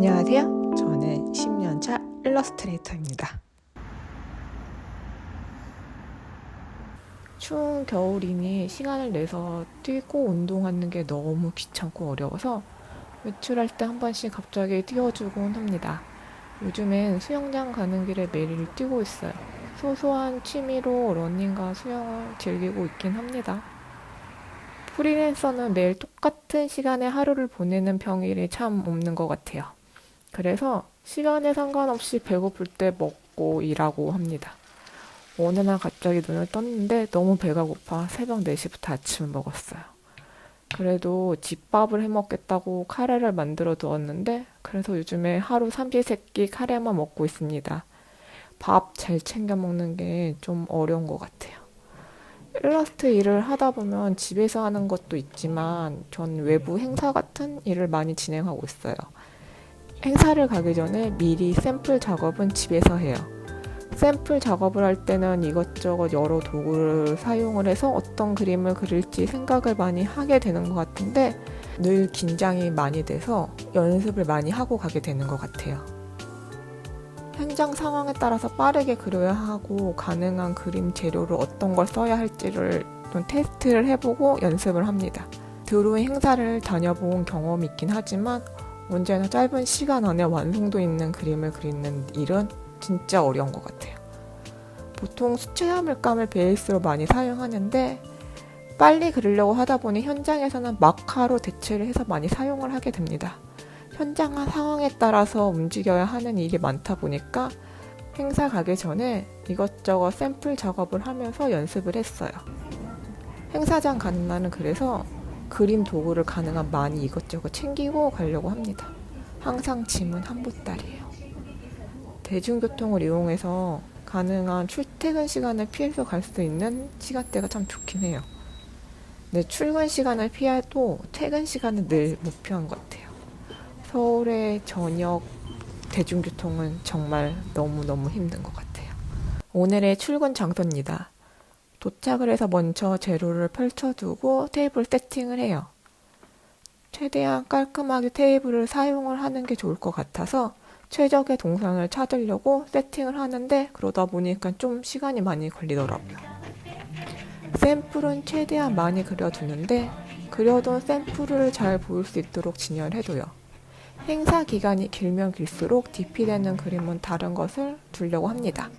안녕하세요. 저는 10년차 일러스트레이터입니다. 추운 겨울이니 시간을 내서 뛰고 운동하는 게 너무 귀찮고 어려워서 외출할 때 한 번씩 갑자기 뛰어주곤 합니다. 요즘엔 수영장 가는 길에 매일 뛰고 있어요. 소소한 취미로 러닝과 수영을 즐기고 있긴 합니다. 프리랜서는 매일 똑같은 시간에 하루를 보내는 평일이 참 없는 것 같아요. 그래서 시간에 상관없이 배고플 때 먹고 일하고 합니다. 어느 날 갑자기 눈을 떴는데 너무 배가 고파 새벽 4시부터 아침을 먹었어요. 그래도 집밥을 해 먹겠다고 카레를 만들어 두었는데 그래서 요즘에 하루 삼시세끼 카레만 먹고 있습니다. 밥 잘 챙겨 먹는 게 좀 어려운 것 같아요. 일러스트 일을 하다 보면 집에서 하는 것도 있지만 전 외부 행사 같은 일을 많이 진행하고 있어요. 행사를 가기 전에 미리 샘플 작업은 집에서 해요. 샘플 작업을 할 때는 이것저것 여러 도구를 사용을 해서 어떤 그림을 그릴지 생각을 많이 하게 되는 것 같은데 늘 긴장이 많이 돼서 연습을 많이 하고 가게 되는 것 같아요. 현장 상황에 따라서 빠르게 그려야 하고 가능한 그림 재료를 어떤 걸 써야 할지를 좀 테스트를 해보고 연습을 합니다. 드로잉 행사를 다녀본 경험이 있긴 하지만 언제나 짧은 시간 안에 완성도 있는 그림을 그리는 일은 진짜 어려운 것 같아요. 보통 수채화 물감을 베이스로 많이 사용하는데 빨리 그리려고 하다 보니 현장에서는 마카로 대체를 해서 많이 사용을 하게 됩니다. 현장 상황에 따라서 움직여야 하는 일이 많다 보니까 행사 가기 전에 이것저것 샘플 작업을 하면서 연습을 했어요. 행사장 가는 날은 그래서 그림 도구를 가능한 많이 이것저것 챙기고 가려고 합니다. 항상 짐은 한 보따리예요. 대중교통을 이용해서 가능한 출퇴근 시간을 피해서 갈 수 있는 시간대가 참 좋긴 해요. 근데 출근 시간을 피해도 퇴근 시간은 늘 목표한 것 같아요. 서울의 저녁 대중교통은 정말 너무너무 힘든 것 같아요. 오늘의 출근 장소입니다. 도착을 해서 먼저 재료를 펼쳐두고 테이블 세팅을 해요. 최대한 깔끔하게 테이블을 사용을 하는 게 좋을 것 같아서 최적의 동선을 찾으려고 세팅을 하는데 그러다 보니까 좀 시간이 많이 걸리더라고요. 샘플은 최대한 많이 그려두는데 그려둔 샘플을 잘 보일 수 있도록 진열해둬요. 행사 기간이 길면 길수록 DP되는 그림은 다른 것을 두려고 합니다.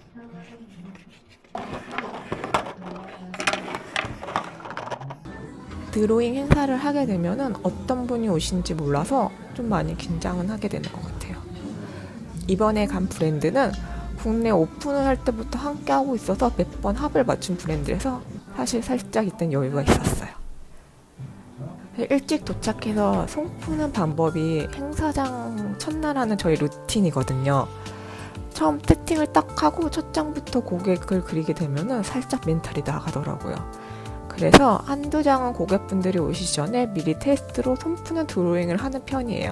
드로잉 행사를 하게 되면은 어떤 분이 오신지 몰라서 좀 많이 긴장은 하게 되는 것 같아요. 이번에 간 브랜드는 국내 오픈을 할 때부터 함께 하고 있어서 몇 번 합을 맞춘 브랜드라서 사실 살짝 있던 여유가 있었어요. 일찍 도착해서 손 푸는 방법이 행사장 첫날 하는 저희 루틴이거든요. 처음 세팅을 딱 하고 첫 장부터 고객을 그리게 되면은 살짝 멘탈이 나가더라고요. 그래서 한두 장은 고객분들이 오시기 전에 미리 테스트로 손 푸는 드로잉을 하는 편이에요.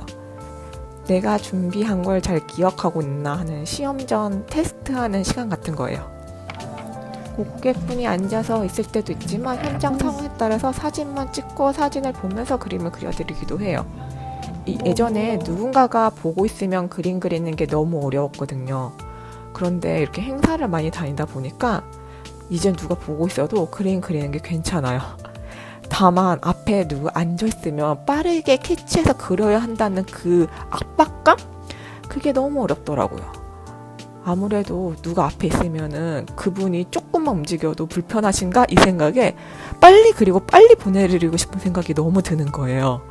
내가 준비한 걸 잘 기억하고 있나 하는 시험 전 테스트하는 시간 같은 거예요. 고객분이 앉아서 있을 때도 있지만 현장 상황에 따라서 사진만 찍고 사진을 보면서 그림을 그려드리기도 해요. 예전에 누군가가 보고 있으면 그림 그리는 게 너무 어려웠거든요. 그런데 이렇게 행사를 많이 다니다 보니까 이젠 누가 보고 있어도 그림 그리는 게 괜찮아요. 다만 앞에 누가 앉아있으면 빠르게 캐치해서 그려야 한다는 그 압박감? 그게 너무 어렵더라고요. 아무래도 누가 앞에 있으면은 그분이 조금만 움직여도 불편하신가? 이 생각에 빨리 그리고 빨리 보내드리고 싶은 생각이 너무 드는 거예요.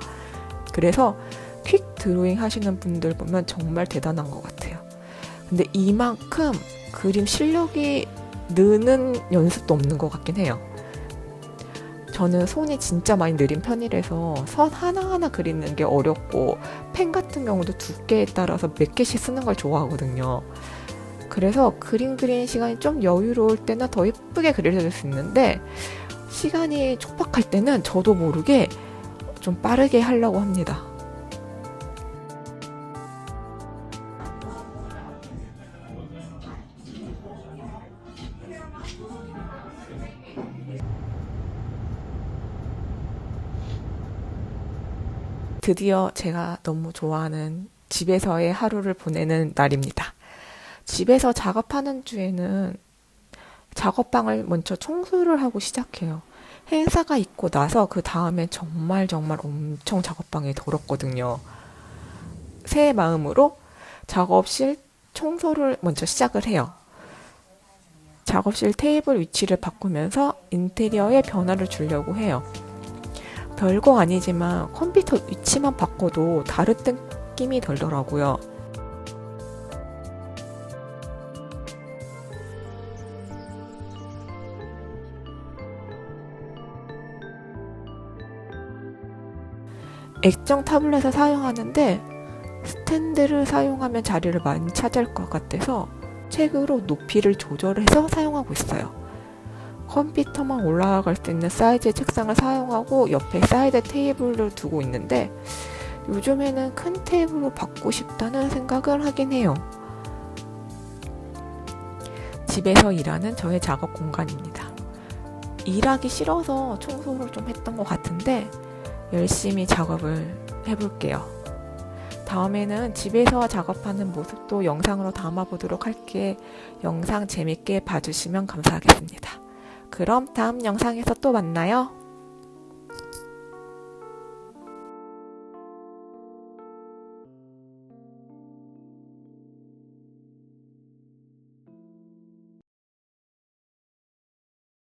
그래서 퀵 드로잉 하시는 분들 보면 정말 대단한 것 같아요. 근데 이만큼 그림 실력이 느는 연습도 없는 것 같긴 해요. 저는 손이 진짜 많이 느린 편이라서 선 하나하나 그리는 게 어렵고 펜 같은 경우도 두께에 따라서 몇 개씩 쓰는 걸 좋아하거든요. 그래서 그림 그리는 시간이 좀 여유로울 때는 더 예쁘게 그려질 수 있는데 시간이 촉박할 때는 저도 모르게 좀 빠르게 하려고 합니다. 드디어 제가 너무 좋아하는 집에서의 하루를 보내는 날입니다. 집에서 작업하는 주에는 작업방을 먼저 청소를 하고 시작해요. 행사가 있고 나서 그 다음에 정말 엄청 작업방이 더럽거든요. 새 마음으로 작업실 청소를 먼저 시작을 해요. 작업실 테이블 위치를 바꾸면서 인테리어에 변화를 주려고 해요. 별거 아니지만 컴퓨터 위치만 바꿔도 다른 느낌이 들더라고요. 액정 타블렛을 사용하는데 스탠드를 사용하면 자리를 많이 차지할 것 같아서 책으로 높이를 조절해서 사용하고 있어요. 컴퓨터만 올라갈 수 있는 사이즈의 책상을 사용하고 옆에 사이드 테이블을 두고 있는데 요즘에는 큰 테이블로 받고 싶다는 생각을 하긴 해요. 집에서 일하는 저의 작업 공간입니다. 일하기 싫어서 청소를 좀 했던 것 같은데 열심히 작업을 해볼게요. 다음에는 집에서 작업하는 모습도 영상으로 담아보도록 할게. 영상 재밌게 봐주시면 감사하겠습니다. 그럼 다음 영상에서 또 만나요.